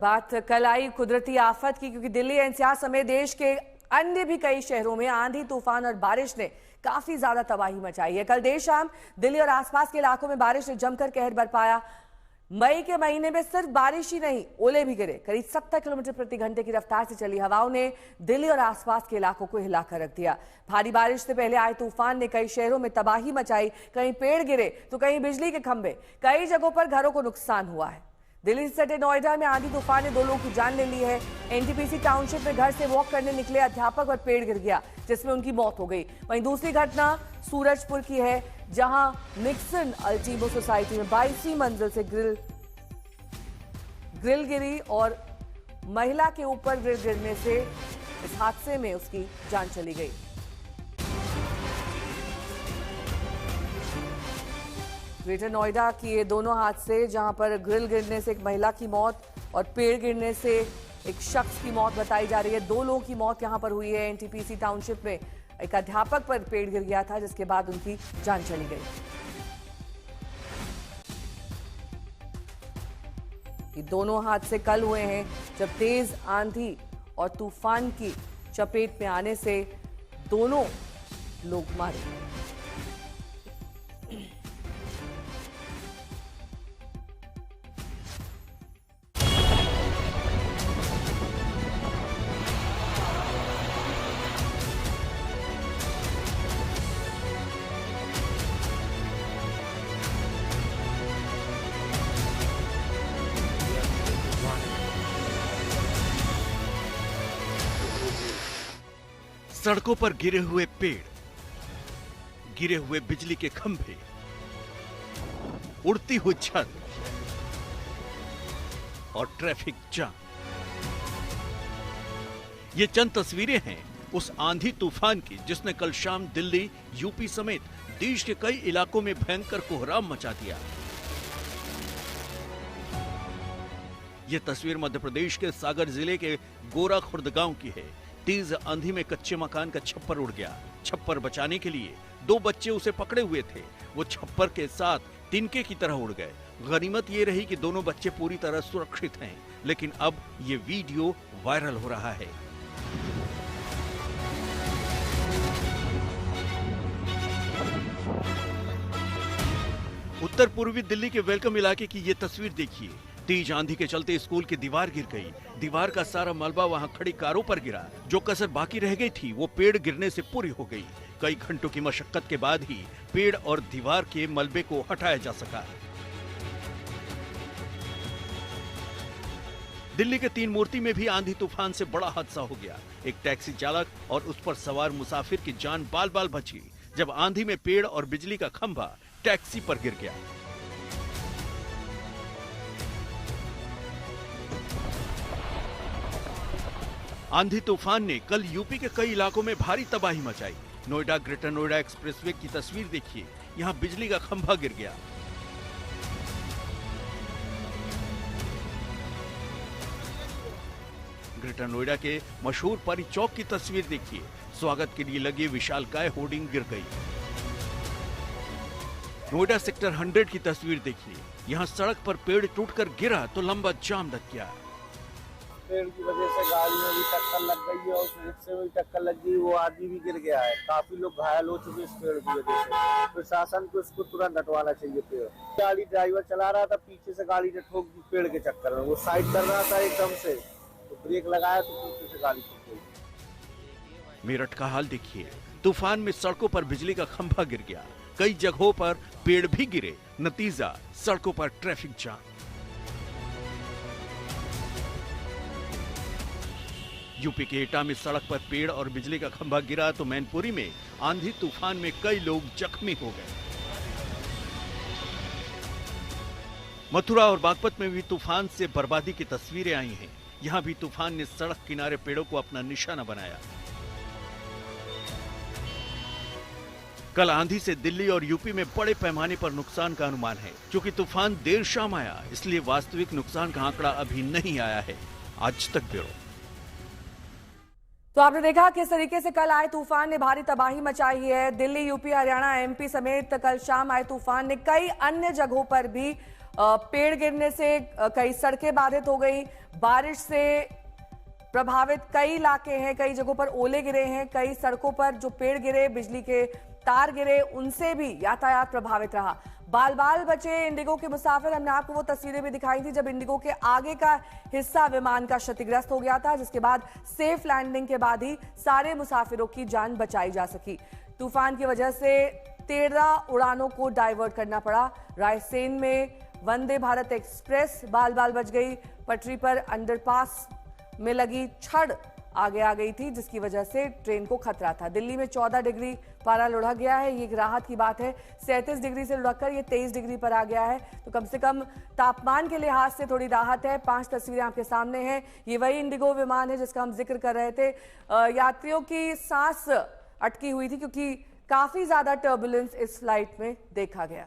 बात कल आई कुदरती आफत की, क्योंकि दिल्ली एनसीआर समेत देश के अन्य भी कई शहरों में आंधी तूफान और बारिश ने काफी ज्यादा तबाही मचाई है। कल देर शाम दिल्ली और आसपास के इलाकों में बारिश ने जमकर कहर बरपाया। मई के महीने में सिर्फ बारिश ही नहीं, ओले भी गिरे। करीब 70 किलोमीटर प्रति घंटे की रफ्तार से चली हवाओं ने दिल्ली और आसपास के इलाकों को हिलाकर रख दिया। भारी बारिश से पहले आए तूफान ने कई शहरों में तबाही मचाई। कहीं पेड़ गिरे तो कहीं बिजली के खंभे, कई जगहों पर घरों को नुकसान हुआ है। दिल्ली से सटे नोएडा में आंधी तूफान ने 2 लोगों की जान ले ली है। एनटीपीसी टाउनशिप में घर से वॉक करने निकले अध्यापक पर पेड़ गिर गया, जिसमें उनकी मौत हो गई। वहीं दूसरी घटना सूरजपुर की है, जहां निक्सन अल्टीमो सोसाइटी में 22वीं मंजिल से ग्रिल गिरी और महिला के ऊपर ग्रिल गिरने से इस हादसे में उसकी जान चली गई। ग्रेटर नोएडा की ये दोनों हादसे, जहां पर ग्रिल गिरने से एक महिला की मौत और पेड़ गिरने से एक शख्स की मौत बताई जा रही है। 2 लोगों की मौत यहां पर हुई है। एनटीपीसी टाउनशिप में एक अध्यापक पर पेड़ गिर गया था, जिसके बाद उनकी जान चली गई। ये दोनों हादसे कल हुए हैं, जब तेज आंधी और तूफान की चपेट में आने से दोनों लोग मारे गए। सड़कों पर गिरे हुए पेड़, गिरे हुए बिजली के खंभे, उड़ती हुई छत और ट्रैफिक जाम। ये चंद तस्वीरें हैं उस आंधी तूफान की जिसने कल शाम दिल्ली, यूपी समेत देश के कई इलाकों में भयंकर कोहराम मचा दिया। ये तस्वीर मध्य प्रदेश के सागर जिले के गोरा खुर्द गांव की है। तेज आंधी में कच्चे मकान का छप्पर उड़ गया। छप्पर बचाने के लिए 2 बच्चे उसे पकड़े हुए थे। वो छप्पर के साथ तिनके की तरह उड़ गए। गनीमत ये रही कि दोनों बच्चे पूरी तरह सुरक्षित हैं, लेकिन अब ये वीडियो वायरल हो रहा है। उत्तर पूर्वी दिल्ली के वेलकम इलाके की ये तस्वीर देखिए। तेज आंधी के चलते स्कूल की दीवार गिर गई। दीवार का सारा मलबा वहां खड़ी कारों पर गिरा। जो कसर बाकी रह गई थी वो पेड़ गिरने से पूरी हो गई। कई घंटों की मशक्कत के बाद ही पेड़ और दीवार के मलबे को हटाया जा सका। दिल्ली के 3 मूर्ति में भी आंधी तूफान से बड़ा हादसा हो गया। एक टैक्सी चालक और उस पर सवार मुसाफिर की जान बाल बाल बची, जब आंधी में पेड़ और बिजली का खंभा टैक्सी पर गिर गया। आंधी तूफान ने कल यूपी के कई इलाकों में भारी तबाही मचाई। नोएडा ग्रेटर नोएडा एक्सप्रेसवे की तस्वीर देखिए। यहां बिजली का खंभा गिर गया। ग्रेटर नोएडा के मशहूर परी चौक की तस्वीर देखिए। स्वागत के लिए लगी विशालकाय होर्डिंग गिर गई। नोएडा सेक्टर 100 की तस्वीर देखिए। यहां सड़क पर पेड़ टूटकर गिरा तो लंबा जाम लग गया। पेड़ की वजह से गाड़ी में भी टक्कर लग गई है और रिक्शे में भी टक्कर लग गई। वो आदमी भी गिर गया है। काफी लोग घायल हो चुके इस पेड़ की वजह से। प्रशासन को इसको तुरंत हटवाना चाहिए। पेड़ गाड़ी ड्राइवर चला रहा था, पीछे से गाड़ी ने ठोक दी पेड़ के चक्कर में। वो साइड कर रहा था एकदम से, तो ब्रेक लगाया तो पीछे से गाड़ी ठोक गई। मेरठ का हाल देखिए। तूफान में सड़कों पर बिजली का खंभा गिर गया। कई जगहों पर पेड़ भी गिरे। नतीजा सड़कों पर ट्रैफिक जाम। यूपी के एटा में सड़क पर पेड़ और बिजली का खंभा गिरा तो मैनपुरी में आंधी तूफान में कई लोग जख्मी हो गए। मथुरा और बागपत में भी तूफान से बर्बादी की तस्वीरें आई हैं। यहां भी तूफान ने सड़क किनारे पेड़ों को अपना निशाना बनाया। कल आंधी से दिल्ली और यूपी में बड़े पैमाने पर नुकसान का अनुमान है। क्योंकि तूफान देर शाम आया, इसलिए वास्तविक नुकसान का आंकड़ा अभी नहीं आया है। आज तक ब्यूरो। तो आपने देखा किस तरीके से कल आए तूफान ने भारी तबाही मचाई है। दिल्ली, यूपी, हरियाणा, एमपी समेत कल शाम आए तूफान ने कई अन्य जगहों पर भी पेड़ गिरने से कई सड़कें बाधित हो गई। बारिश से प्रभावित कई इलाके हैं, कई जगहों पर ओले गिरे हैं, कई सड़कों पर जो पेड़ गिरे, बिजली के तार गिरे, उनसे भी यातायात प्रभावित रहा। बाल बाल बचे इंडिगो के मुसाफिर। हमने आपको वो तस्वीरें भी दिखाई थी जब इंडिगो के आगे का हिस्सा विमान का क्षतिग्रस्त हो गया था, जिसके बाद सेफ लैंडिंग के बाद ही सारे मुसाफिरों की जान बचाई जा सकी। तूफान की वजह से 13 उड़ानों को डाइवर्ट करना पड़ा। रायसेन में वंदे भारत एक्सप्रेस बाल बाल बच गई। पटरी पर अंडरपास में लगी छड़ आगे आ गई थी, जिसकी वजह से ट्रेन को खतरा था। दिल्ली में 14 डिग्री पारा लुढ़क गया है, ये एक राहत की बात है। 37 डिग्री से लुढ़ककर ये 23 डिग्री पर आ गया है, तो कम से कम तापमान के लिहाज से थोड़ी राहत है। 5 तस्वीरें आपके सामने हैं। ये वही इंडिगो विमान है जिसका हम जिक्र कर रहे थे। यात्रियों की सांस अटकी हुई थी क्योंकि काफी ज्यादा टर्बुलेंस इस फ्लाइट में देखा गया।